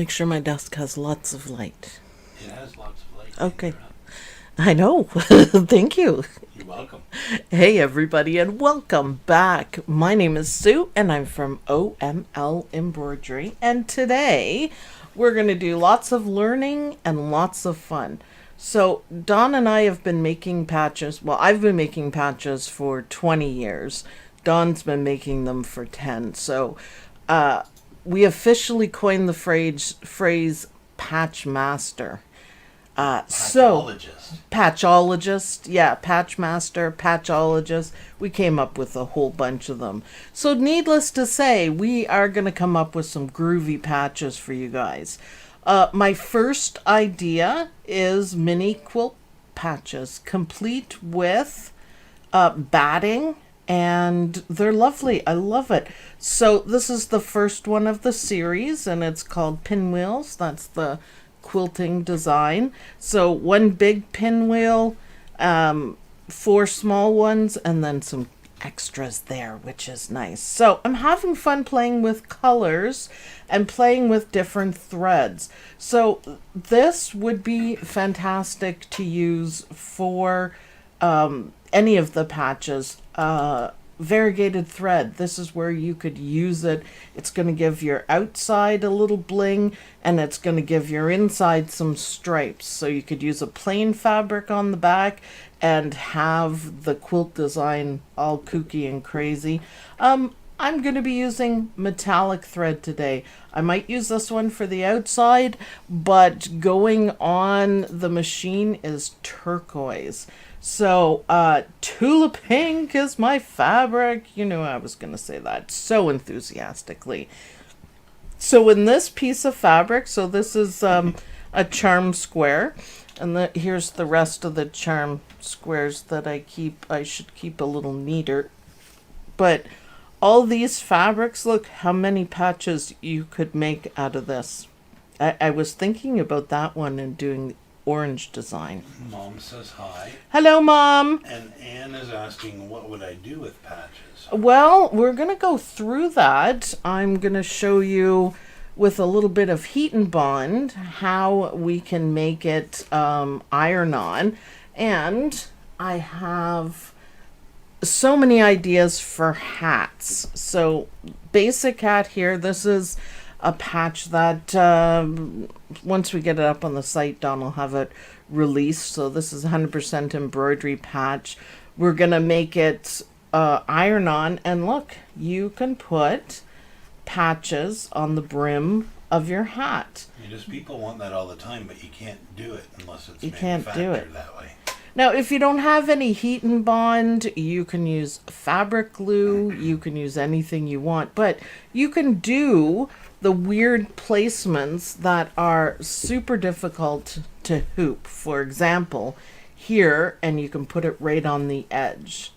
make sure my desk has lots of light. It has lots of light. Okay. I know. Thank you. You're welcome. Hey, everybody, and welcome back. My name is Sue, and I'm from OML Embroidery. And today, we're going to do lots of learning and lots of fun. So, Dawn and I have been making patches. Well, I've been making patches for 20 years. Dawn's been making them for 10. So, we officially coined the phrase patch master. Patchologist, yeah, patch master, patchologist. We came up with a whole bunch of them. So needless to say, we are going to come up with some groovy patches for you guys. My first idea is mini quilt patches, complete with batting, and they're lovely. I love it. So this is the first one of the series, and it's called Pinwheels. That's the quilting design. So one big pinwheel, 4 small ones, and then some extras there, which is nice. So I'm having fun playing with colors and playing with different threads. So this would be fantastic to use for any of the patches. Variegated thread, this is where you could use it. It's going to give your outside a little bling, and it's going to give your inside some stripes. So you could use a plain fabric on the back and have the quilt design all kooky and crazy. I'm going to be using metallic thread today. I might use this one for the outside, but going on the machine is turquoise. So, Tulip Pink is my fabric. You know, I was going to say that so enthusiastically. So in this piece of fabric, so this is a charm square. And here's the rest of the charm squares that I keep. I should keep a little neater. But all these fabrics, look how many patches you could make out of this. I was thinking about that one and doing orange design. Mom says hi. Hello, Mom. And Anne is asking, what would I do with patches? Well, we're going to go through that. I'm going to show you with a little bit of heat and bond how we can make it iron-on. And I have so many ideas for hats. So basic hat here. This is a patch that once we get it up on the site, Don will have it released. So this is 100% embroidery patch. We're going to make it iron-on. And look, you can put patches on the brim of your hat. Just people want that all the time, but you can't do it unless it's manufactured that way. Now, if you don't have any heat and bond, you can use fabric glue. You can use anything you want. But you can do the weird placements that are super difficult to hoop. For example, here, and you can put it right on the edge.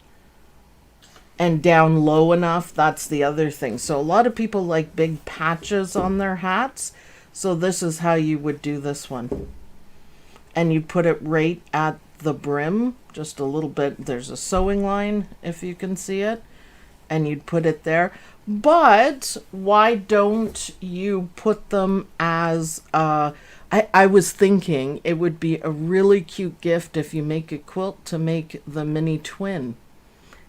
And down low enough, that's the other thing. So a lot of people like big patches on their hats. So this is how you would do this one. And you put it right at the brim, just a little bit. There's a sewing line, if you can see it. And you'd put it there. But why don't you put them as, I was thinking it would be a really cute gift if you make a quilt to make the mini twin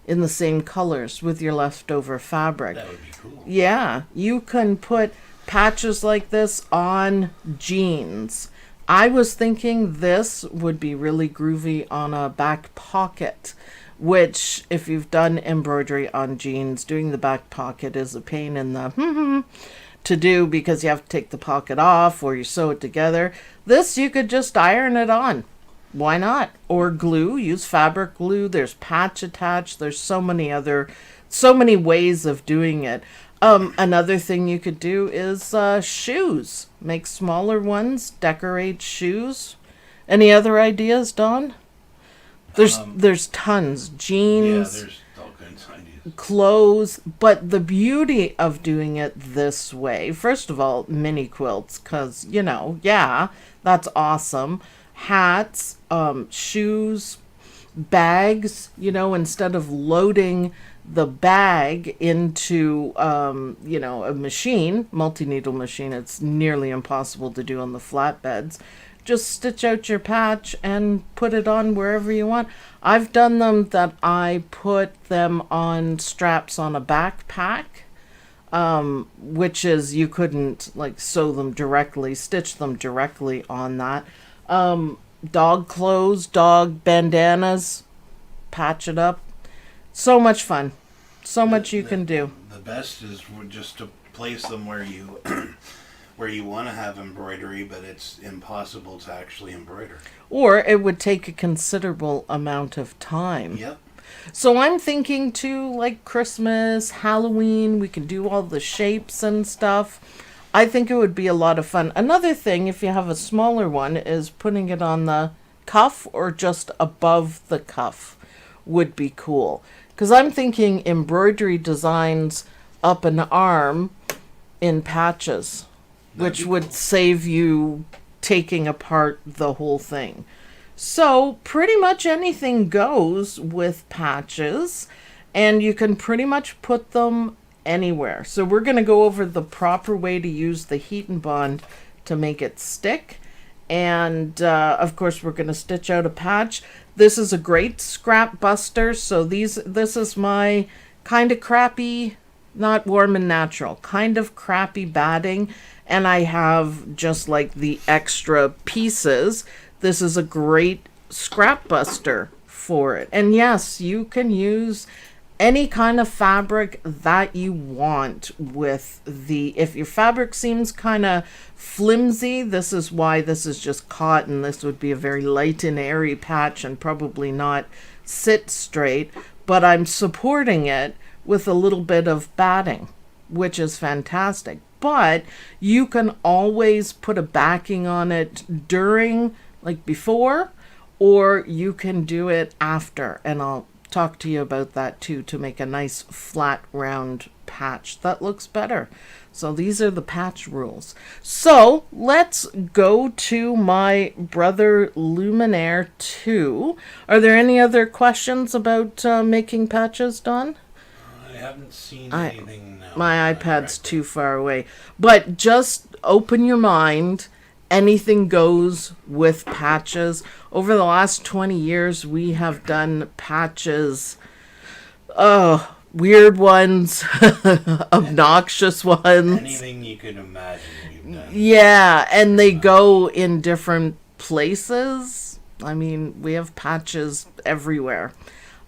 in the same colors with your leftover fabric. That would be cool. Yeah, you can put patches like this on jeans. I was thinking this would be really groovy on a back pocket, which, if you've done embroidery on jeans, doing the back pocket is a pain in the to do because you have to take the pocket off or you sew it together. This, you could just iron it on. Why not? Or glue, use fabric glue. There's patch attached. There's so many ways of doing it. Another thing you could do is shoes. Make smaller ones, decorate shoes. Any other ideas, Dawn? There's tons. Jeans. Yeah, there's all kinds of ideas. Clothes. But the beauty of doing it this way, first of all, mini quilts, because, you know, yeah, that's awesome. Hats, shoes, bags, you know, instead of loading the bag into, you know, a machine, multi-needle machine. It's nearly impossible to do on the flatbeds. Just stitch out your patch and put it on wherever you want. I've done them that I put them on straps on a backpack, which is you couldn't like sew them directly, stitch them directly on that. Dog clothes, dog bandanas, patch it up. So much fun. So much you can do. The best is just to place them where you where you want to have embroidery, but it's impossible to actually embroider. Or it would take a considerable amount of time. Yep. So I'm thinking too, like Christmas, Halloween, we can do all the shapes and stuff. I think it would be a lot of fun. Another thing, if you have a smaller one, is putting it on the cuff or just above the cuff would be cool. Because I'm thinking embroidery designs up an arm in patches, which would save you taking apart the whole thing. So pretty much anything goes with patches, and you can pretty much put them anywhere. So we're going to go over the proper way to use the heat and bond to make it stick. And of course we're going to stitch out a patch. This is a great scrap buster. So this is my kind of crappy, not warm and natural, kind of crappy batting. And I have just like the extra pieces. This is a great scrap buster for it. And yes, you can use any kind of fabric that you want with if your fabric seems kind of flimsy, this is why this is just cotton. This would be a very light and airy patch and probably not sit straight, but I'm supporting it with a little bit of batting, which is fantastic. But you can always put a backing on it during, like before, or you can do it after, and I'll talk to you about that too, to make a nice flat round patch that looks better. So these are the patch rules. So let's go to my Brother Luminaire 2. Are there any other questions about making patches, Don? I haven't seen anything now. My iPad's too far away. But just open your mind. Anything goes with patches. Over the last 20 years, we have done patches. Weird ones, obnoxious ones. Anything you could imagine you've done. Yeah, and they go in different places. I mean, we have patches everywhere.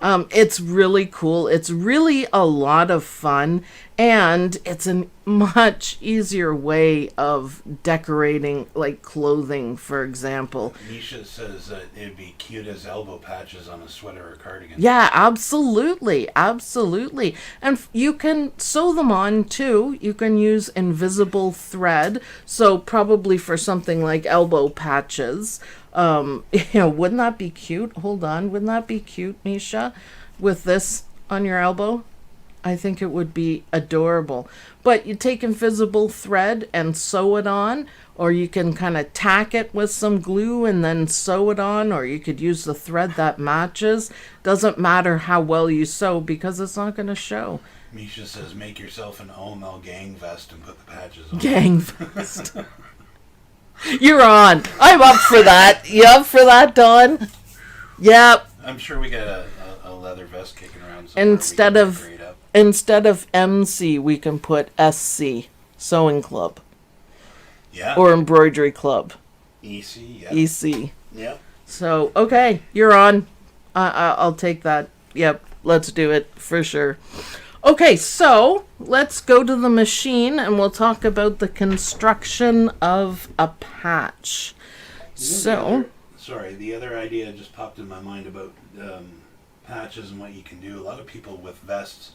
It's really cool. It's really a lot of fun, and it's a much easier way of decorating, like clothing, for example. Misha says that it'd be cute as elbow patches on a sweater or cardigan. Yeah, absolutely, absolutely. And you can sew them on too. You can use invisible thread. So probably for something like elbow patches. Wouldn't that be cute? Hold on. Wouldn't that be cute, Misha? With this on your elbow? I think it would be adorable. But you take invisible thread and sew it on, or you can kind of tack it with some glue and then sew it on, or you could use the thread that matches. Doesn't matter how well you sew because it's not going to show. Misha says make yourself an OML gang vest and put the patches on. Gang vest. You're on. I'm up for that. You up for that, Dawn? Yep. I'm sure we got a leather vest kicking around. Instead of MC, we can put SC, Sewing Club. Yeah. Or Embroidery Club. EC. Yeah. EC. Yep. So okay, you're on. I'll take that. Yep. Let's do it for sure. Okay, so let's go to the machine and we'll talk about the of a patch. The other idea just popped in my mind about patches and what you can do. A lot of people with vests,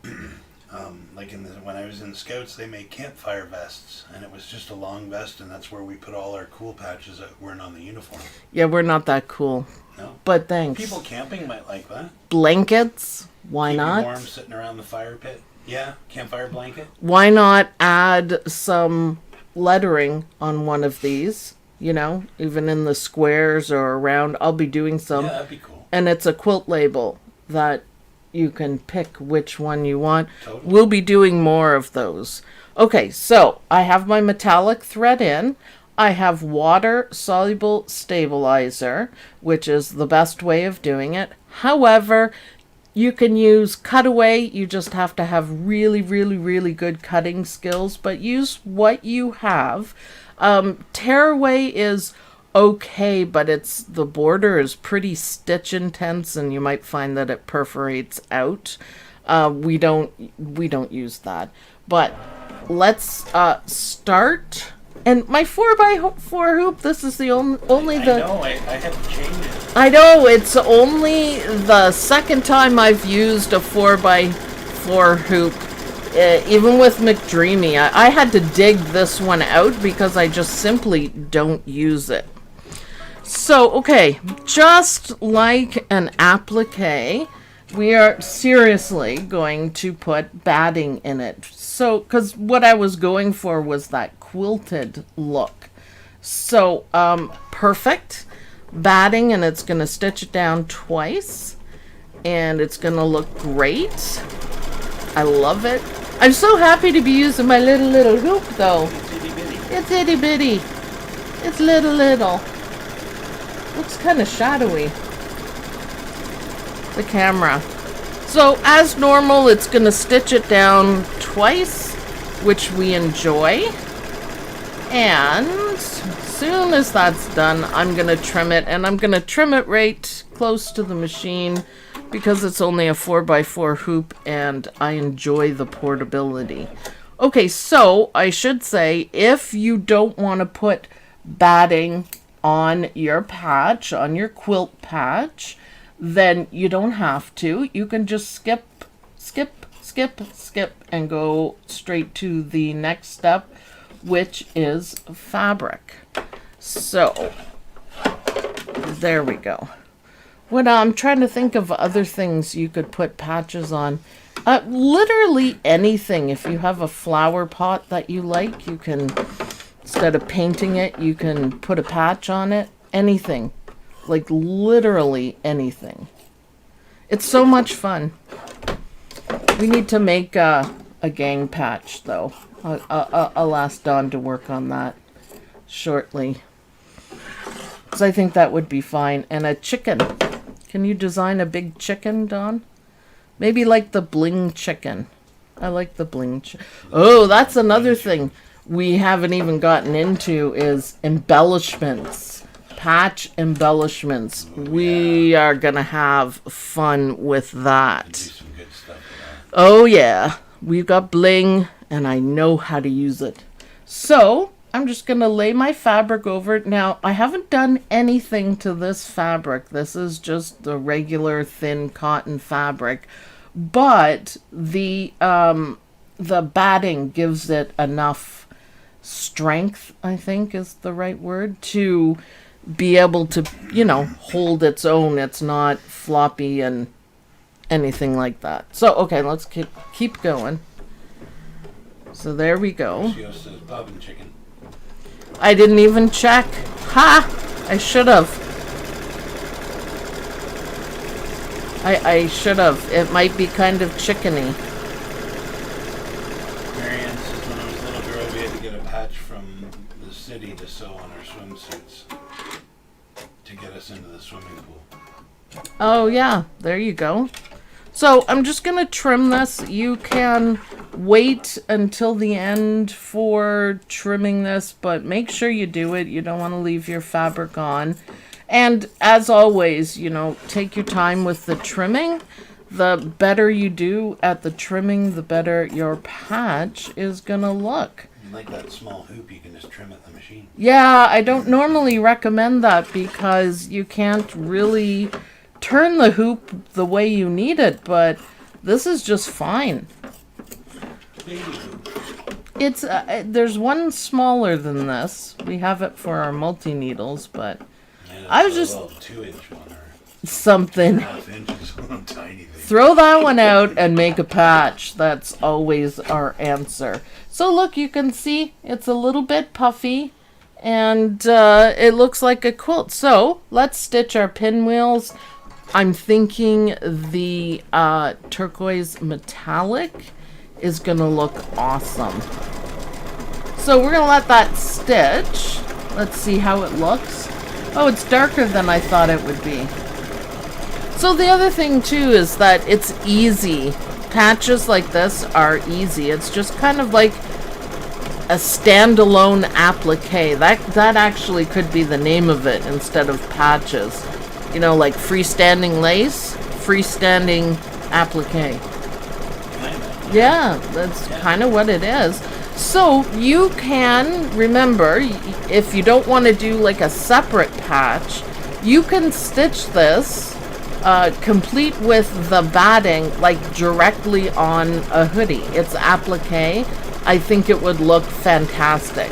like when I was in the Scouts, they made campfire vests, and it was just a long vest, and that's where we put all our cool patches that weren't on the uniform. Yeah, we're not that cool. No. But thanks. People camping might like that. Blankets. Why Keep not? You warm sitting around the fire pit. Yeah, campfire blanket. Why not add some lettering on one of these? You know, even in the squares or around. I'll be doing some. Yeah, that'd be cool. And it's a quilt label that you can pick which one you want. Totally. We'll be doing more of those. Okay, so I have my metallic thread in. I have water soluble stabilizer, which is the best way of doing it. However, you can use cutaway. You just have to have really, really, really good cutting skills, but use what you have. Tearaway is okay, but the border is pretty stitch intense, and you might find that it perforates out. We don't use that. But let's start. And my 4x4 hoop, this is the only I know, I have to change it. I know, it's only the second time I've used a 4x4 hoop. Even with McDreamy, I had to dig this one out because I just simply don't use it. So, okay, just like an applique, we are seriously going to put batting in it. So, because what I was going for was that quilted look. So, perfect batting, and it's going to stitch it down twice, and it's going to look great. I love it. I'm so happy to be using my little hoop, though. It's itty bitty. It's little. Looks kind of shadowy. The camera. So as normal, it's going to stitch it down twice, which we enjoy. And soon as that's done, I'm going to trim it, and I'm going to trim it right close to the machine because it's only a 4x4 hoop and I enjoy the portability. Okay, so I should say, if you don't want to put batting on your patch, on your quilt patch, then you don't have to. You can just skip, and go straight to the next step, which is fabric. So, there we go. When I'm trying to think of other things you could put patches on, literally anything. If you have a flower pot that you like, you can, instead of painting it, you can put a patch on it. Anything. Like literally anything. It's so much fun. We need to make a gang patch, though. I'll ask Dawn to work on that shortly. Because I think that would be fine. And a chicken. Can you design a big chicken, Dawn? Maybe like the bling chicken. I like the bling chicken. Oh, that's another thing we haven't even gotten into is embellishments. Patch embellishments. We are going to have fun with that. Do some good stuff with that. Oh, yeah. We've got bling, and I know how to use it. So, I'm just going to lay my fabric over it. Now, I haven't done anything to this fabric. This is just the regular thin cotton fabric. But the batting gives it enough strength, I think is the right word, to be able to, hold its own. It's not floppy and anything like that. So, okay, let's keep going. So there we go. She also says bobbin chicken. I didn't even check. Ha! I should have. I should have. It might be kind of chickeny. Marianne says when I was a little girl, we had to get a patch from the city to sew on our swimsuits to get us into the swimming pool. Oh, yeah. There you go. So I'm just going to trim this. You can wait until the end for trimming this, but make sure you do it. You don't want to leave your fabric on. And as always, take your time with the trimming. The better you do at the trimming, the better your patch is going to look. Like that small hoop, you can just trim at the machine. Yeah, I don't normally recommend that because you can't really turn the hoop the way you need it, but this is just fine. Baby hoop. It's there's one smaller than this. We have it for our multi-needles, but Yeah, I was just 2-inch one or something. half inches, one tiny thing. Throw that one out and make a patch. That's always our answer. So look, you can see it's a little bit puffy, and it looks like a quilt. So let's stitch our pinwheels. I'm thinking the turquoise metallic is gonna look awesome. So we're gonna let that stitch. Let's see how it looks. Oh, it's darker than I thought it would be. So the other thing too is that it's easy. Patches like this are easy. It's just kind of like a standalone applique. That actually could be the name of it instead of patches. You know, like freestanding lace, freestanding applique. Yeah, that's kind of what it is. So you can, remember, if you don't want to do like a separate patch, you can stitch this complete with the batting like directly on a hoodie. It's applique. I think it would look fantastic.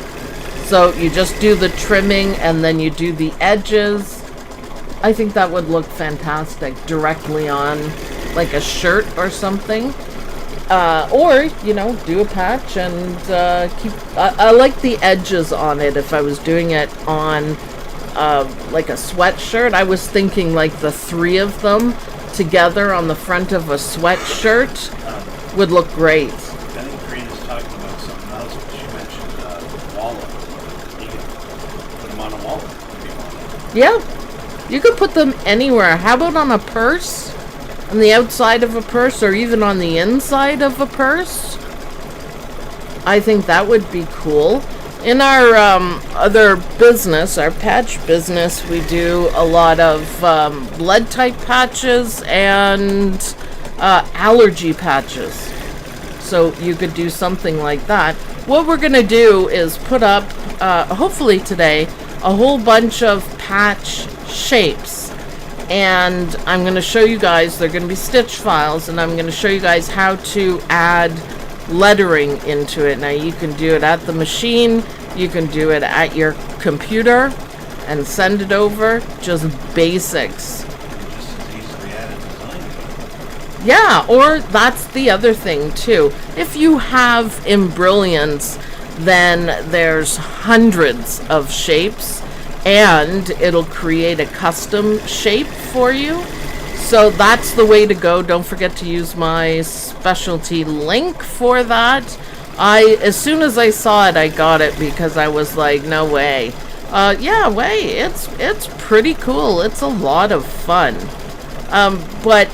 So you just do the trimming and then you do the edges. I think that would look fantastic directly on like a shirt or something. Or, you know, do a patch and keep... I like the edges on it. If I was doing it on like a sweatshirt, I was thinking like the three of them together on the front of a sweatshirt would look great. I think Karina's talking about something else, but she mentioned wallet. You can put them on a wallet if you want. Yeah, you could put them anywhere. How about on a purse? On the outside of a purse, or even on the inside of a purse? I think that would be cool. In our other business, our patch business, we do a lot of blood type patches and allergy patches. So you could do something like that. What we're going to do is put up, hopefully today, a whole bunch of patch shapes. And I'm going to show you guys, they're going to be stitch files, and I'm going to show you guys how to add lettering into it. Now you can do it at the machine, you can do it at your computer and send it over, just basics. Just as easily added design. Yeah, or that's the other thing too. If you have Embrilliance, then there's hundreds of shapes and it'll create a custom shape for you. So that's the way to go. Don't forget to use my specialty link for that. As soon as I saw it, I got it because I was like, no way. Yeah, it's pretty cool. It's a lot of fun. But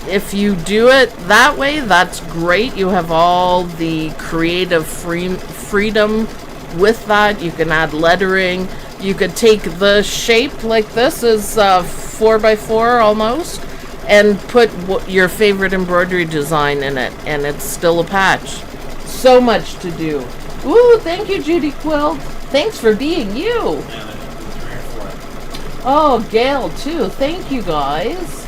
if you do it that way, that's great. You have all the creative freedom with that. You can add lettering. You could take the shape like this is 4x4 almost and put your favorite embroidery design in it, and it's still a patch. So much to do. Ooh, thank you, Judy Quilt. Thanks for being you. Oh, Gail too. Thank you guys.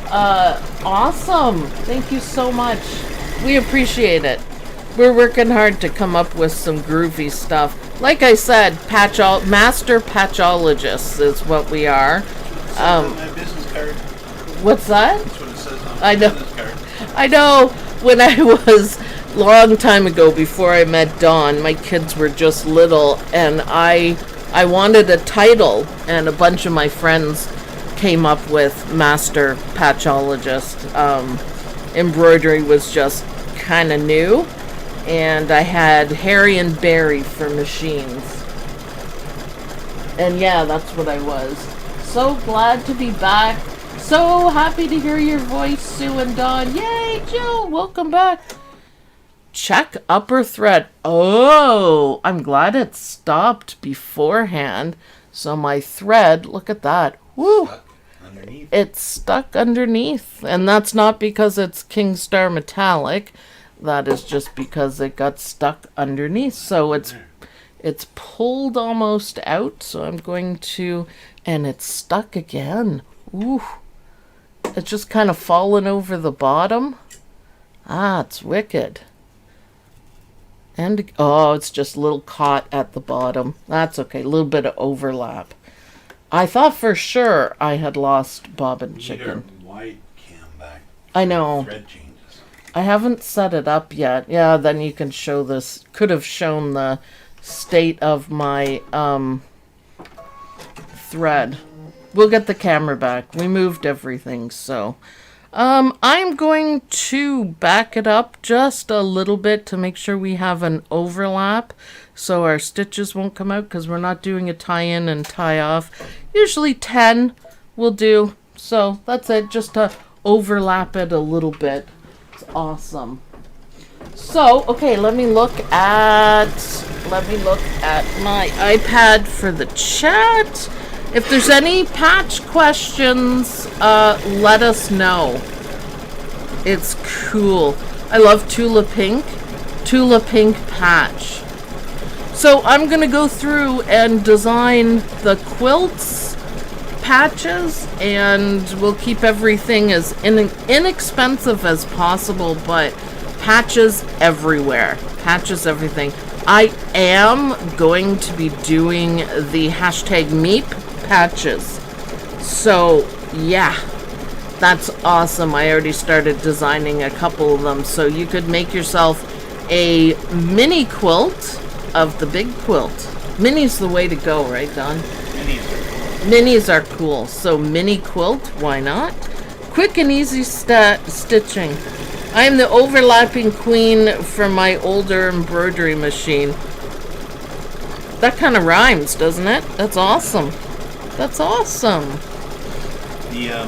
Awesome. Thank you so much. We appreciate it. We're working hard to come up with some groovy stuff. Like I said, master patchologists is what we are. On my business card. What's that? That's what it says on my business card. I know. When I was long time ago, before I met Dawn, my kids were just little, and I wanted a title, and a bunch of my friends came up with master patchologist. Embroidery was just kind of new. And I had Harry and Barry for machines. And yeah, that's what I was. So glad to be back. So happy to hear your voice, Sue and Dawn. Yay, Jill, welcome back. Check upper thread. Oh, I'm glad it stopped beforehand. So my thread, look at that. Woo. Stuck underneath. It's stuck underneath. And that's not because it's King Star metallic. That is just because it got stuck underneath. So it's pulled almost out. So I'm going to, and it's stuck again. Ooh. It's just kind of fallen over the bottom. Ah, it's wicked. And, oh, it's just a little caught at the bottom. That's okay. A little bit of overlap. I thought for sure I had lost bobbin chicken. Wide cam back. I know. Thread changes. I haven't set it up yet. Yeah, then you can show this. Could have shown the state of my thread. We'll get the camera back. We moved everything, so. I'm going to back it up just a little bit to make sure we have an overlap so our stitches won't come out, because we're not doing a tie-in and tie-off. Usually 10 will do. So that's it, just to overlap it a little bit. It's awesome. So, okay, let me look at my iPad for the chat. If there's any patch questions, let us know. It's cool. I love Tula Pink patch. So I'm going to go through and design the quilts patches, and we'll keep everything as inexpensive as possible, but patches everywhere. Patches everything. I am going to be doing the hashtag Meep patches. So, yeah. That's awesome. I already started designing a couple of them, so you could make yourself a mini quilt of the big quilt. Mini's the way to go, right, Don? Minis are cool. So mini quilt, why not? Quick and easy stitching. I am the overlapping queen from my older embroidery machine. That kind of rhymes, doesn't it? That's awesome. That's awesome. The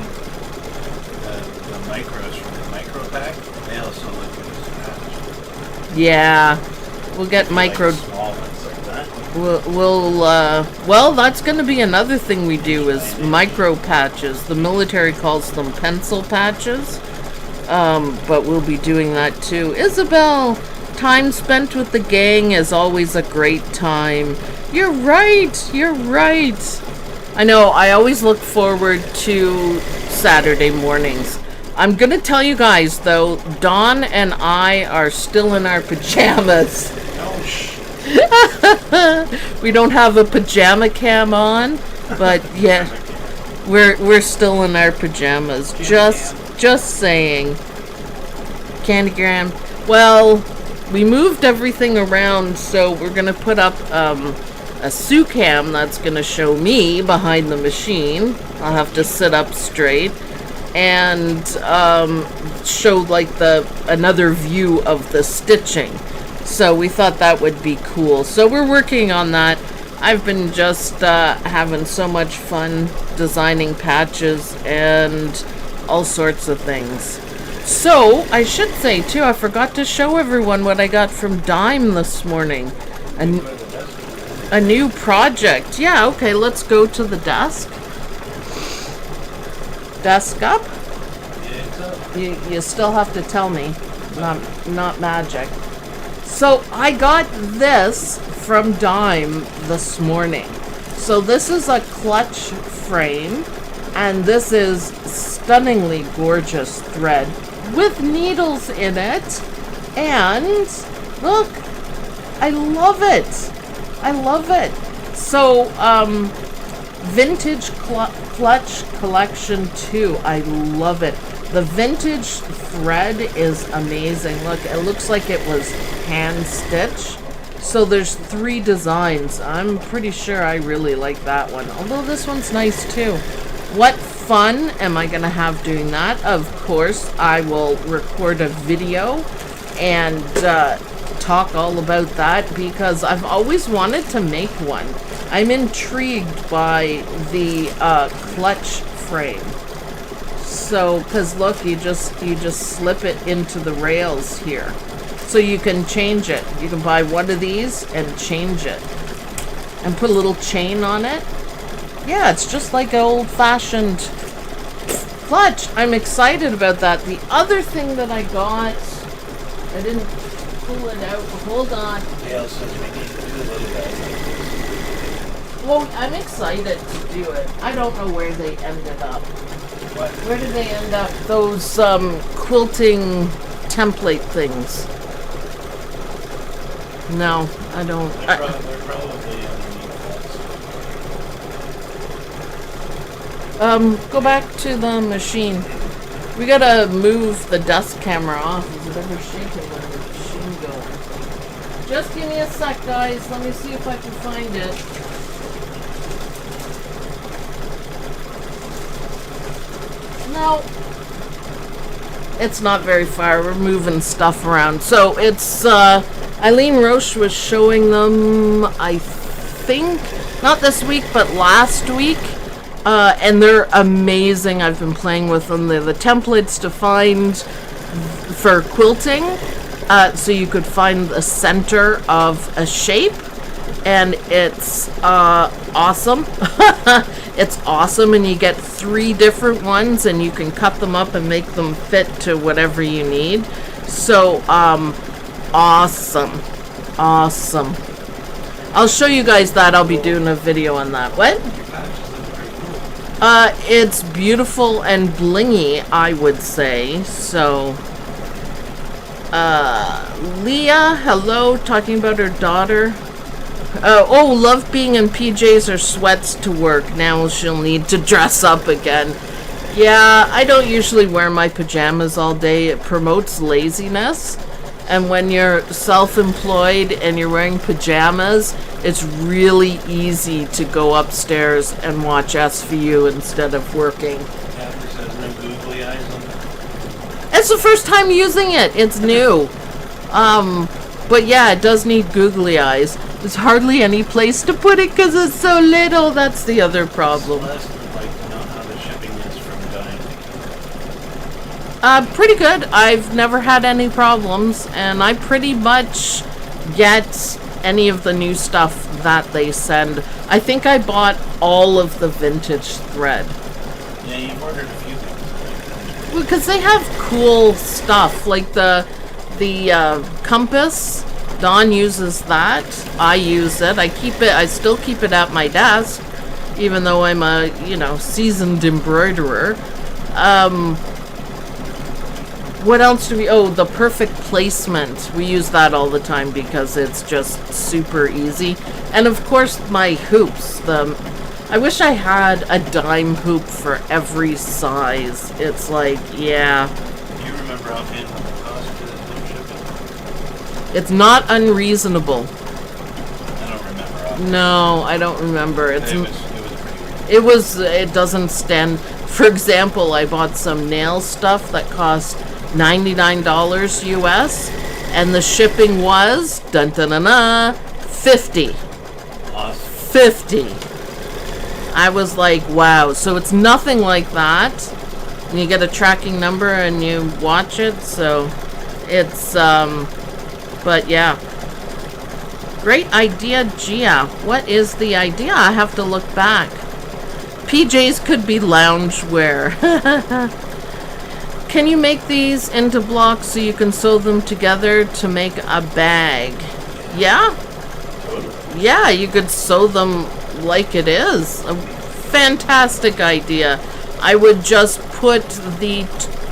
micros from the micro pack, they also look good as patch. Yeah, we'll get micro. Like small ones like that. Well, that's going to be another thing we do is micro patches. The military calls them pencil patches, but we'll be doing that too. Isabel, time spent with the gang is always a great time. You're right. You're right. I know. I always look forward to Saturday mornings. I'm going to tell you guys, though, Dawn and I are still in our pajamas. Oh, shh. We don't have a pajama cam on, but yeah, we're still in our pajamas. Just saying. Candygram. Well, we moved everything around, so we're going to put up a Sue cam that's going to show me behind the machine. I'll have to sit up straight and show like another view of the stitching. So we thought that would be cool. So we're working on that. I've been just having so much fun designing patches and all sorts of things. So I should say too, I forgot to show everyone what I got from Dime this morning. A new project. Yeah, okay, let's go to the desk. Desk up? You still have to tell me. Not magic. So I got this from Dime this morning. So this is a clutch frame, and this is stunningly gorgeous thread with needles in it. And look, I love it. I love it. So, vintage clutch collection 2. I love it. The vintage thread is amazing. Look, it looks like it was hand stitched. So there's 3 designs. I'm pretty sure I really like that one. Although this one's nice too. What fun am I going to have doing that? Of course, I will record a video and talk all about that, because I've always wanted to make one. I'm intrigued by the clutch frame. So, because look, you just slip it into the rails here. So you can change it. You can buy one of these and change it. And put a little chain on it. Yeah, it's just like an old-fashioned clutch. I'm excited about that. The other thing that I got, I didn't pull it out. Hold on. Yeah, so we need to do a little bit. Well, I'm excited to do it. I don't know where they ended up. What? Where did they end up? Those quilting template things. No, I don't. They're probably underneath. Go back to the machine. We gotta move the dust camera off. Is it ever shaking when the machine goes? Just give me a sec, guys. Let me see if I can find it. No. It's not very far. We're moving stuff around. So it's, Eileen Roche was showing them, I think, not this week, but last week. And they're amazing. I've been playing with them. They're the templates to find for quilting. So you could find the center of a shape. And it's awesome. It's awesome, and you get 3 different ones, and you can cut them up and make them fit to whatever you need. So, awesome. Awesome. I'll show you guys that. I'll be doing a video on that. What? It's beautiful and blingy, I would say. So, Leah, hello, talking about her daughter. Oh, love being in PJs or sweats to work. Now she'll need to dress up again. Yeah, I don't usually wear my pajamas all day. It promotes laziness. And when you're self-employed and you're wearing pajamas, it's really easy to go upstairs and watch SVU instead of working. Catherine says no googly eyes on that. It's the first time using it. It's new. But yeah, it does need googly eyes. There's hardly any place to put it because it's so little. That's the other problem. Celeste would like to know how the shipping is from dyeing. Pretty good. I've never had any problems, and I pretty much get any of the new stuff that they send. I think I bought all of the vintage thread. Yeah, you've ordered a few things. Well, because they have cool stuff, like the compass. Dawn uses that. I use it. I still keep it at my desk, even though I'm a, seasoned embroiderer. What else do we... Oh, the perfect placement. We use that all the time because it's just super easy. And of course, my hoops. I wish I had a dime hoop for every size. It's like, yeah. Do you remember offhand what the cost for this new shipping? It's not unreasonable. I don't remember offhand. No, I don't remember. It was pretty reasonable. It doesn't stand... For example, I bought some nail stuff that cost $99 US, and the shipping was dun-dun-dun-dun, $50. Awesome. $50. I was like, wow. So it's nothing like that. And you get a tracking number and you watch it. So it's, but yeah. Great idea, Gia. What is the idea? I have to look back. PJs could be loungewear. Can you make these into blocks so you can sew them together to make a bag? Yeah? Yeah, you could sew them like it is. A fantastic idea. I would just put the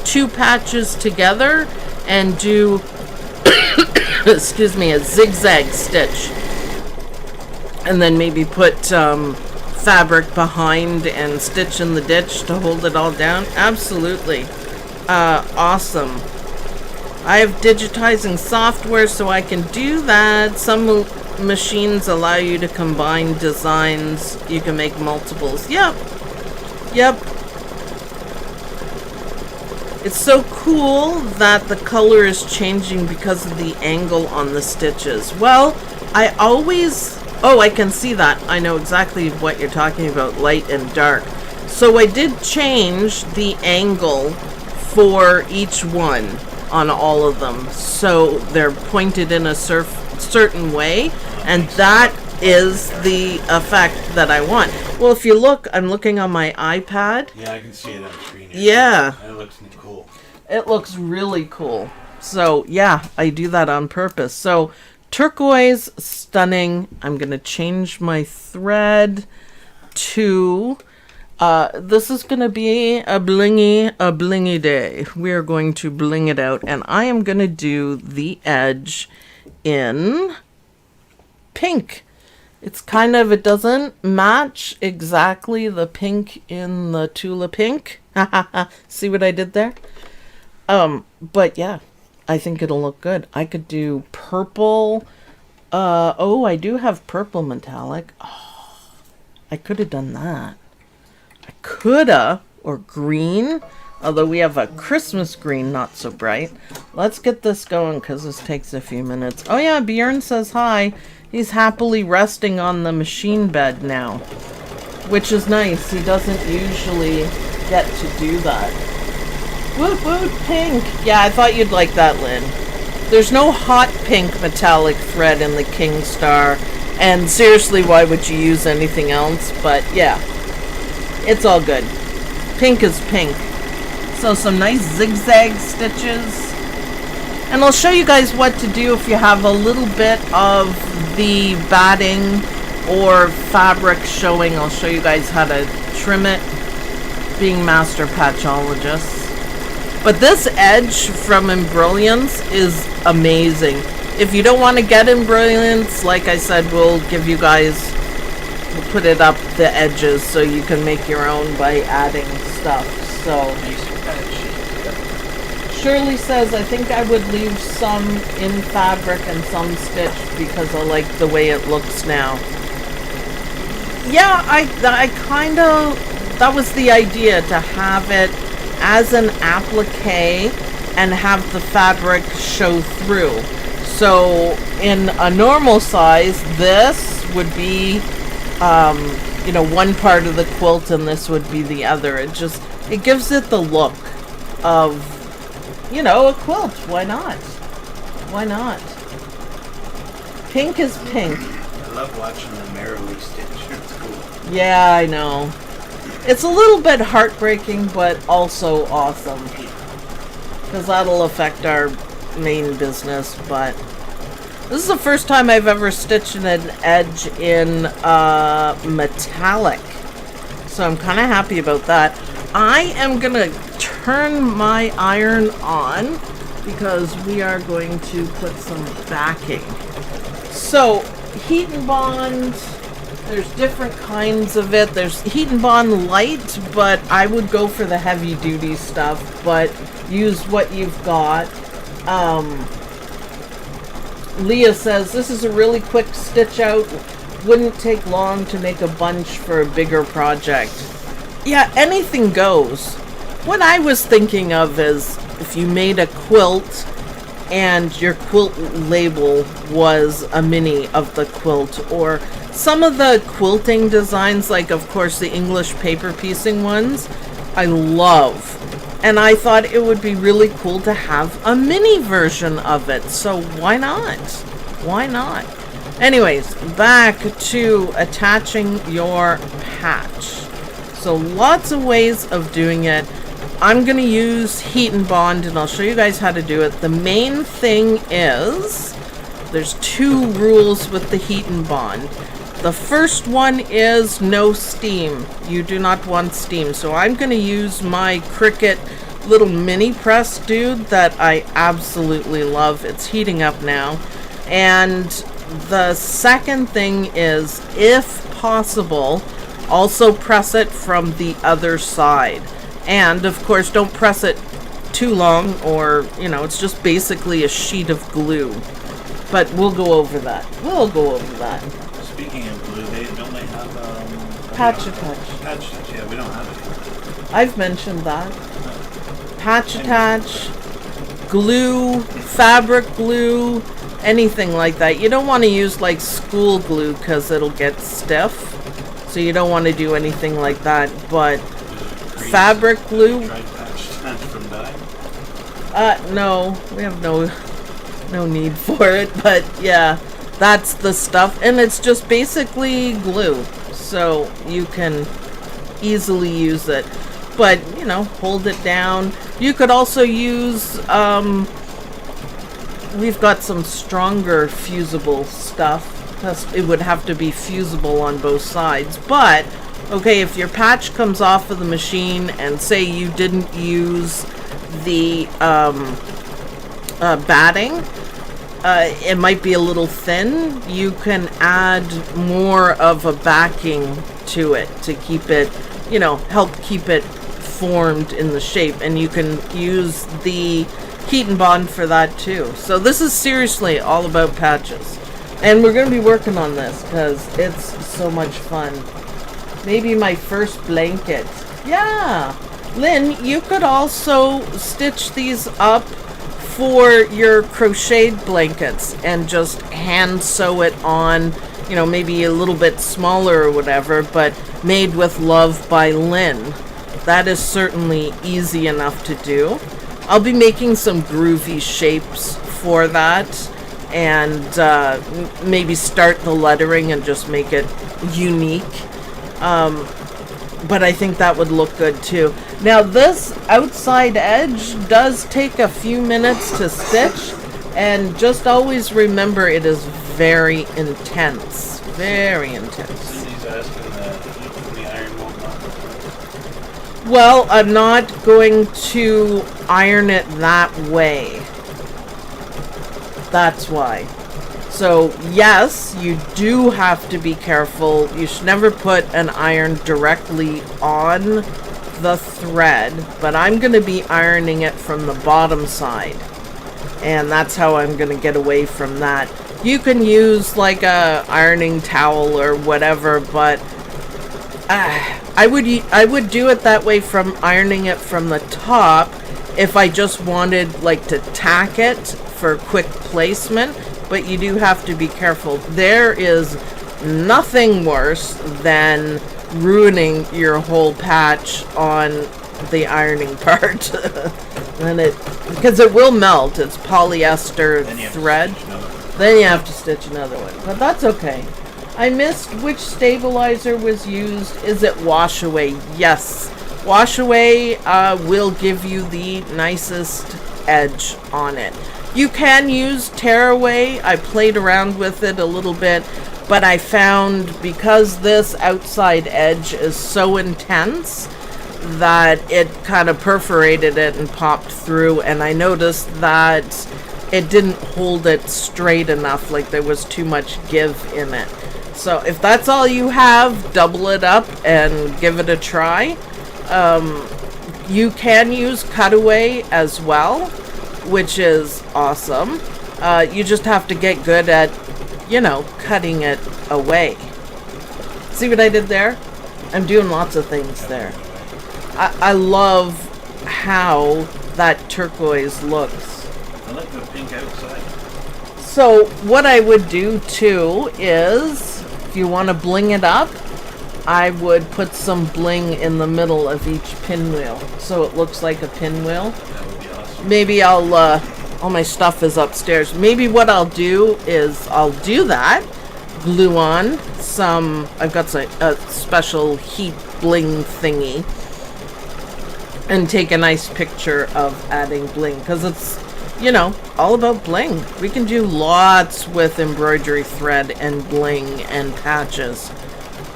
2 patches together and do, excuse me, a zigzag stitch. And then maybe put fabric behind and stitch in the ditch to hold it all down. Absolutely. Awesome. I have digitizing software so I can do that. Some machines allow you to combine designs. You can make multiples. Yep. It's so cool that the color is changing because of the angle on the stitches. Well, I always... Oh, I can see that. I know exactly what you're talking about, light and dark. So I did change the angle for each one on all of them, so they're pointed in a certain way, and that is the effect that I want. Well, if you look, I'm looking on my iPad. Yeah, I can see it on the screen here. Yeah. It looks cool. It looks really cool. So, yeah, I do that on purpose. So, turquoise, stunning. I'm going to change my thread to... this is going to be a blingy day. We are going to bling it out, and I am going to do the edge in pink. It's kind of, it doesn't match exactly the pink in the Tula pink. See what I did there? But yeah, I think it'll look good. I could do purple. Oh, I do have purple metallic. Oh, I could have done that. Coulda, or green. Although we have a Christmas green, not so bright. Let's get this going because this takes a few minutes. Oh yeah, Bjorn says hi. He's happily resting on the machine bed now, which is nice. He doesn't usually get to do that. Woot woot pink. Yeah, I thought you'd like that, Lynn. There's no hot pink metallic thread in the King Star, and seriously, why would you use anything else? But yeah, it's all good. Pink is pink. So some nice zigzag stitches. And I'll show you guys what to do if you have a little bit of the batting or fabric showing. I'll show you guys how to trim it, being master patchologists. But this edge from Embrilliance is amazing. If you don't want to get Embrilliance, like I said, we'll give you guys, we'll put it up the edges so you can make your own by adding stuff. So Shirley says, I think I would leave some in fabric and some stitched because I like the way it looks now. Yeah, I kind of, that was the idea, to have it as an applique and have the fabric show through. So in a normal size, this would be, you know, one part of the quilt and this would be the other. It gives it the look of, you know, a quilt. Why not? Why not? Pink is pink. I love watching the merrily stitch. It's cool. Yeah, I know. It's a little bit heartbreaking, but also awesome. Because that'll affect our main business, but this is the first time I've ever stitched an edge in metallic. So I'm kind of happy about that. I am going to turn my iron on because we are going to put some backing. So heat and bond, there's different kinds of it. There's heat and bond light, but I would go for the heavy duty stuff, but use what you've got. Leah says, this is a really quick stitch out. Wouldn't take long to make a bunch for a bigger project. Yeah, anything goes. What I was thinking of is if you made a quilt and your quilt label was a mini of the quilt, or some of the quilting designs, like of course the English paper piecing ones, I love. And I thought it would be really cool to have a mini version of it. So why not? Why not? Anyways, back to attaching your patch. So lots of ways of doing it. I'm going to use heat and bond, and I'll show you guys how to do it. The main thing is there's two rules with the heat and bond. The first one is no steam. You do not want steam. So I'm going to use my Cricut little mini press dude that I absolutely love. It's heating up now. And the second thing is, if possible, also press it from the other side. And of course, don't press it too long, or, you know, it's just basically a sheet of glue. But we'll go over that. We'll go over that. Speaking of glue, don't they have Patch attach. Patch attach, yeah, we don't have it. I've mentioned that. Patch attach, glue, fabric glue, anything like that. You don't want to use like school glue because it'll get stiff. So you don't want to do anything like that. But fabric glue. Tried patch attach from dye? No, we have no need for it. But yeah, that's the stuff, and it's just basically glue, so you can easily use it. But you know, hold it down. You could also use we've got some stronger fusible stuff. It would have to be fusible on both sides. But okay, if your patch comes off of the machine and say you didn't use the batting, it might be a little thin, you can add more of a backing to it to keep it, you know, help keep it formed in the shape, and you can use the heat and bond for that too. So this is seriously all about patches, and we're going to be working on this because it's so much fun. Maybe my first blanket. Yeah, Lynn, you could also stitch these up for your crocheted blankets and just hand sew it on, you know, maybe a little bit smaller or whatever, but made with love by Lynn. That is certainly easy enough to do. I'll be making some groovy shapes for that, and maybe start the lettering and just make it unique. But I think that would look good too. Now this outside edge does take a few minutes to stitch, and just always remember it is very intense. Very intense. Cindy's asking the heat from the iron won't melt. Well, I'm not going to iron it that way. That's why. So yes, you do have to be careful. You should never put an iron directly on the thread, but I'm going to be ironing it from the bottom side, and that's how I'm going to get away from that. You can use like a ironing towel or whatever, but I would do it that way, from ironing it from the top, if I just wanted like to tack it for quick placement. But you do have to be careful. There is nothing worse than ruining your whole patch on the ironing part. And because it will melt. It's polyester thread. Then you have to stitch another one. But that's okay. I missed which stabilizer was used. Is it wash away? Yes. Wash away will give you the nicest edge on it. You can use tearaway. I played around with it a little bit, but I found because this outside edge is so intense that it kind of perforated it and popped through, and I noticed that it didn't hold it straight enough, like there was too much give in it. So if that's all you have, double it up and give it a try. You can use cutaway as well, which is awesome. You just have to get good at, you know, cutting it away. See what I did there? I'm doing lots of things there. I love how that turquoise looks. I like the pink outside. So what I would do too is, if you want to bling it up, I would put some bling in the middle of each pinwheel, so it looks like a pinwheel. That would be awesome. Maybe I'll, all my stuff is upstairs. Maybe what I'll do is I'll do that, glue on some, I've got a special heat bling thingy, and take a nice picture of adding bling, because it's, you know, all about bling. We can do lots with embroidery thread and bling and patches.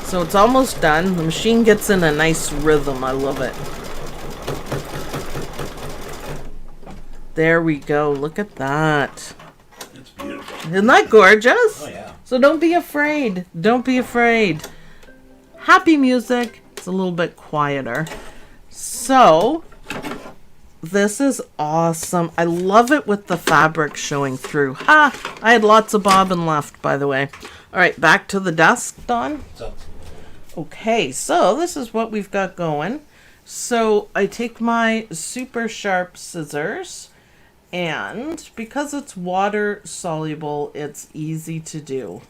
So it's almost done. The machine gets in a nice rhythm. I love it. There we go. Look at that. It's beautiful. Isn't that gorgeous? Oh, yeah. So don't be afraid. Don't be afraid. Happy music. It's a little bit quieter. So this is awesome. I love it with the fabric showing through. Ha! I had lots of bobbin left, by the way. All right, back to the desk, Don. So, Okay, so this is what we've got going. So I take my super sharp scissors, and because it's water soluble, it's easy to do.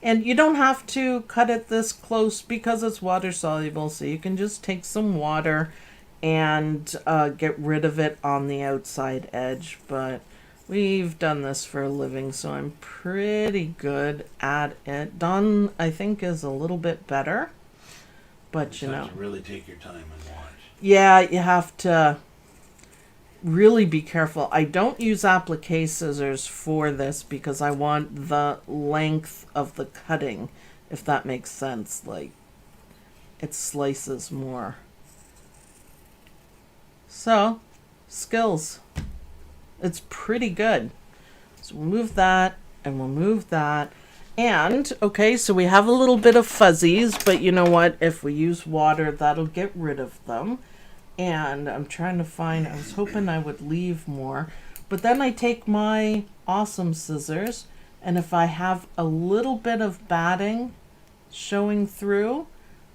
And you don't have to cut it this close because it's water soluble, so you can just take some water and get rid of it on the outside edge. But we've done this for a living, so I'm pretty good at it. Dawn, I think, is a little bit better, but you know. to really take your time and watch. Yeah, you have to really be careful. I don't use applique scissors for this because I want the length of the cutting, if that makes sense. Like, it slices more. So, skills. It's pretty good. So we'll move that, and we'll move that. And, okay, so we have a little bit of fuzzies, but you know what? If we use water, that'll get rid of them. And I'm trying to find, I was hoping I would leave more. But then I take my awesome scissors, and if I have a little bit of batting showing through,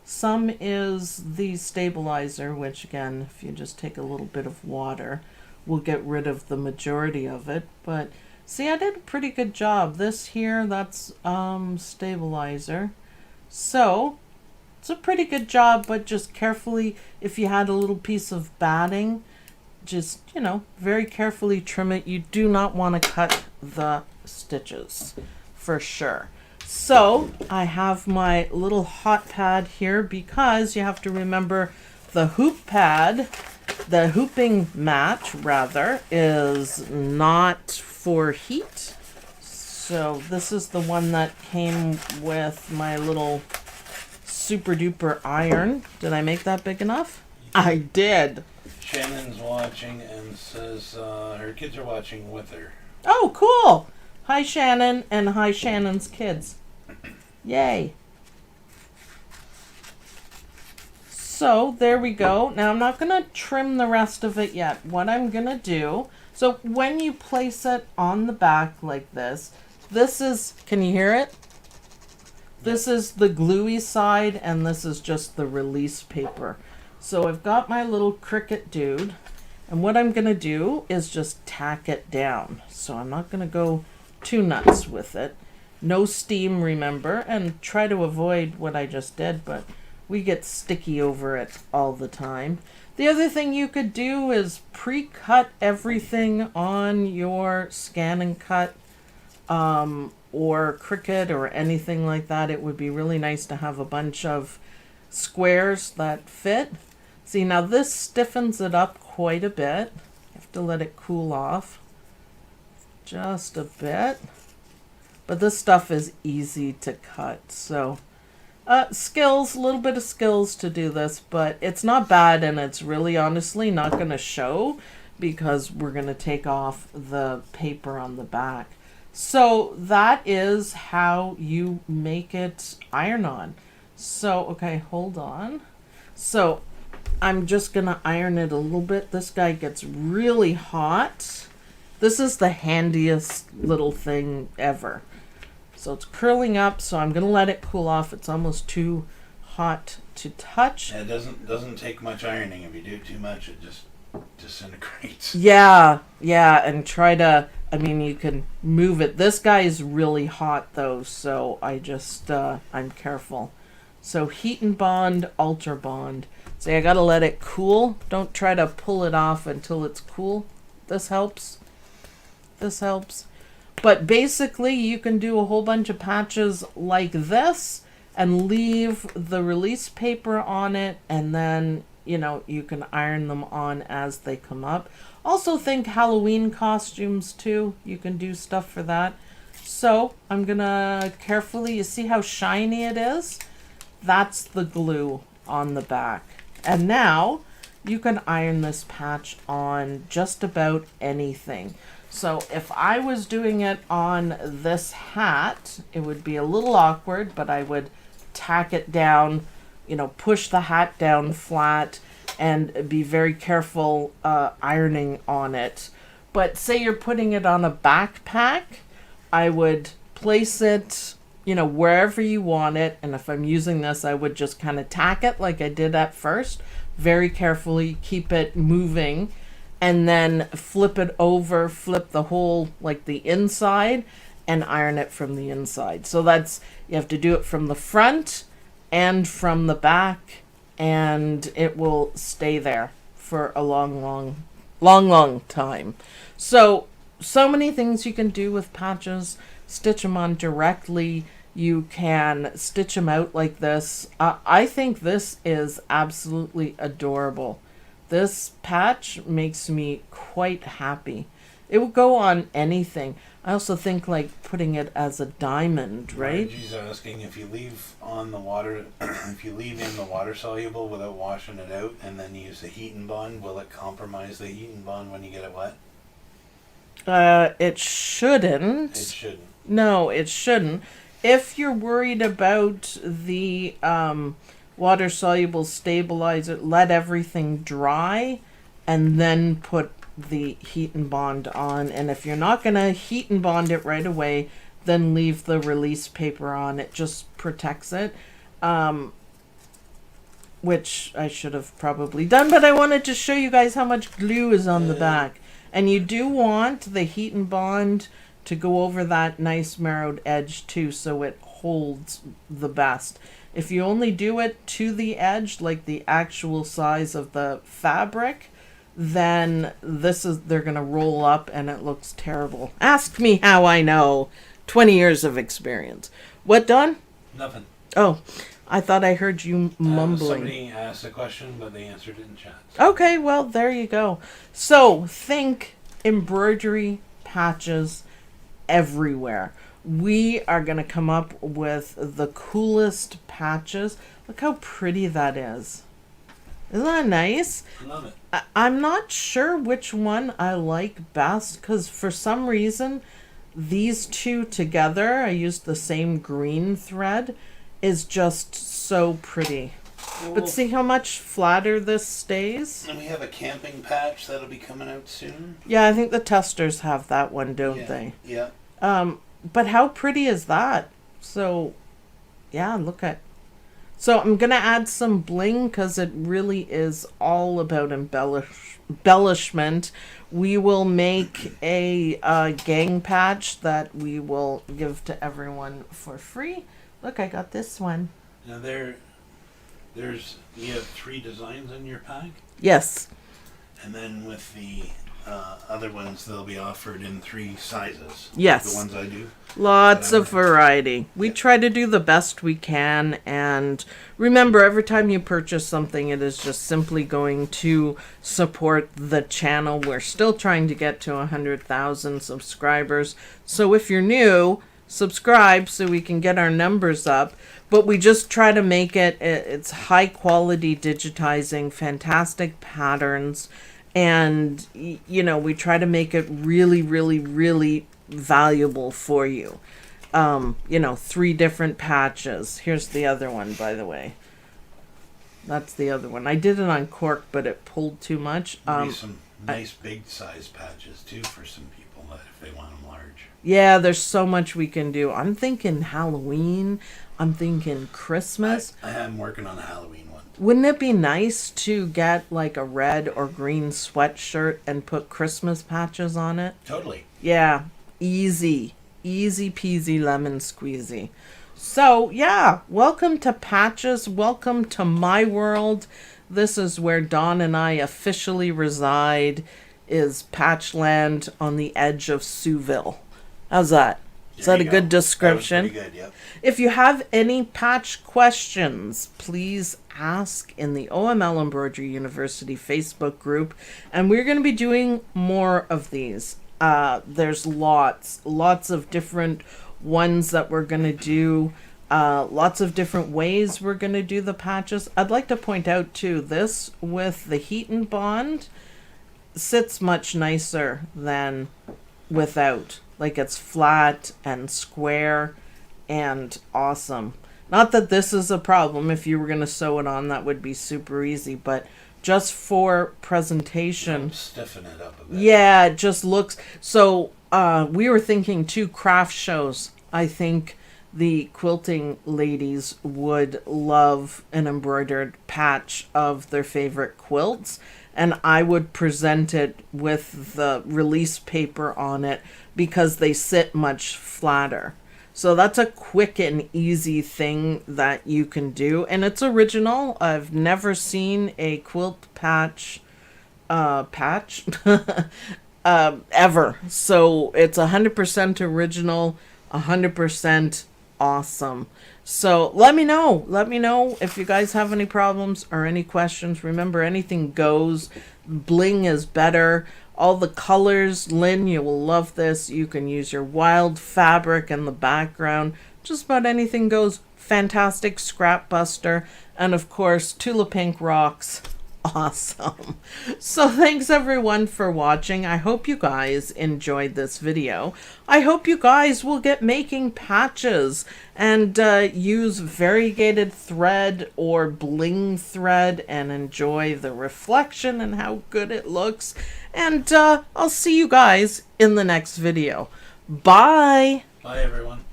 Some is the stabilizer, which again, if you just take a little bit of water, will get rid of the majority of it. But see, I did a pretty good job. This here, that's stabilizer. So it's a pretty good job, but just carefully, if you had a little piece of batting, just, you know, very carefully trim it. You do not want to cut the stitches for sure. So I have my little hot pad here because you have to remember the hoop pad, the hooping mat rather, is not for heat. So this is the one that came with my little super duper iron. Did I make that big enough? I did. Shannon's watching and says her kids are watching with her. Oh, cool. Hi, Shannon, and hi, Shannon's kids. Yay. So there we go. Now I'm not going to trim the rest of it yet. What I'm going to do, so when you place it on the back like this is, can you hear it? This is the gluey side and this is just the release paper. So I've got my little Cricut dude, and what I'm going to do is just tack it down. So I'm not going to go too nuts with it. No steam, remember, and try to avoid what I just did, but we get sticky over it all the time. The other thing you could do is pre-cut everything on your scan and cut or Cricut or anything like that. It would be really nice to have a bunch of squares that fit. See, now this stiffens it up quite a bit. You have to let it cool off just a bit. But this stuff is easy to cut. So skills, a little bit of skills to do this, but it's not bad, and it's really honestly not going to show because we're going to take off the paper on the back. So that is how you make it iron on. So, okay, hold on. So I'm just going to iron it a little bit. This guy gets really hot. This is the handiest little thing ever. So it's curling up, so I'm going to let it cool off. It's almost too hot to touch. Yeah, it doesn't take much ironing. If you do too much, it just disintegrates. Yeah, and try to, I mean, you can move it. This guy is really hot, though, so I just, I'm careful. So heat and bond, ultra bond. See, I got to let it cool. Don't try to pull it off until it's cool. This helps. This helps. But basically, you can do a whole bunch of patches like this and leave the release paper on it, and then, you know, you can iron them on as they come up. Also think Halloween costumes too. You can do stuff for that. So I'm gonna carefully, you see how shiny it is? That's the glue on the back. And now you can iron this patch on just about anything. So if I was doing it on this hat, it would be a little awkward, but I would tack it down, you know, push the hat down flat and be very careful ironing on it. But say you're putting it on a backpack, I would place it, you know, wherever you want it. And if I'm using this, I would just kind of tack it like I did at first, very carefully, keep it moving, and then flip it over, flip the whole, like the inside, and iron it from the inside. So that's, you have to do it from the front and from the back, and it will stay there for a long time. So many things you can do with patches. Stitch them on directly. You can stitch them out like this. I think this is absolutely adorable. This patch makes me quite happy. It will go on anything. I also think like putting it as a diamond, right? She's asking if you leave on the water, if you leave in the water soluble without washing it out, and then use the heat and bond, will it compromise the heat and bond when you get it wet? It shouldn't. It shouldn't. No, it shouldn't. If you're worried about the water soluble stabilizer, let everything dry and then put the heat and bond on. And if you're not going to heat and bond it right away, then leave the release paper on. It just protects it. which I should have probably done, but I wanted to show you guys how much glue is on the back. And you do want the heat and bond to go over that nice marrowed edge too, so it holds the best. If you only do it to the edge, like the actual size of the fabric, then they're gonna roll up and it looks terrible. Ask me how I know. 20 years of experience. What, Don? Nothing. Oh, I thought I heard you mumbling. Somebody asked a question, but they answered it in chat. Okay, well, there you go. So, think embroidery patches everywhere. We are going to come up with the coolest patches. Look how pretty that is. Isn't that nice? I love it. I'm not sure which one I like best, because for some reason, these two together, I used the same green thread, is just so pretty. But see how much flatter this stays? And we have a camping patch that'll be coming out soon. Yeah, I think the testers have that one, don't they? Yeah. But how pretty is that? So, yeah, look at. So I'm going to add some bling because it really is all about embellishment. We will make a gang patch that we will give to everyone for free. Look, I got this one. Now you have 3 designs in your pack, Yes. and then with the other ones, they'll be offered in 3 sizes. Yes. The ones I do. Lots of variety. We try to do the best we can, and remember, every time you purchase something, it is just simply going to support the channel. We're still trying to get to 100,000 subscribers, so if you're new, subscribe so we can get our numbers up. But we just try to make it's high quality digitizing, fantastic patterns, and we try to make it really, really, really valuable for you. 3 different patches. Here's the other one, by the way. That's the other one. I did it on cork, but it pulled too much. Maybe some nice big size patches too for some people that if they want them large. Yeah, there's so much we can do. I'm thinking Halloween. I'm thinking Christmas. I am working on a Halloween one. Wouldn't it be nice to get like a red or green sweatshirt and put Christmas patches on it? Totally. Yeah, easy peasy lemon squeezy. So yeah, welcome to Patches. Welcome to my world. This is where Dawn and I officially reside, is Patchland on the edge of Siouxville. How's that? Is that a good description? That was pretty good, yep. If you have any patch questions, please ask in the OML Embroidery University Facebook group. And we're going to be doing more of these. There's lots of different ones that we're going to do. Lots of different ways we're going to do the patches. I'd like to point out too, this with the heat and bond sits much nicer than without. Like, it's flat and square and awesome. Not that this is a problem. If you were going to sew it on, that would be super easy. But just for presentation. Stiffen it up a bit. Yeah, it just looks. So we were thinking 2 craft shows. I think the quilting ladies would love an embroidered patch of their favorite quilts. And I would present it with the release paper on it because they sit much flatter. So that's a quick and easy thing that you can do. And it's original. I've never seen a quilt patch ever. So it's 100% original, 100% awesome. So let me know if you guys have any problems or any questions. Remember, anything goes. Bling is better. All the colors, Lynn, you will love this. You can use your wild fabric in the background. Just about anything goes. Fantastic scrap buster. And of course, Tula Pink rocks. Awesome. So thanks everyone for watching. I hope you guys enjoyed this video. I hope you guys will get making patches and use variegated thread or bling thread and enjoy the reflection and how good it looks. And I'll see you guys in the next video. Bye. Bye everyone.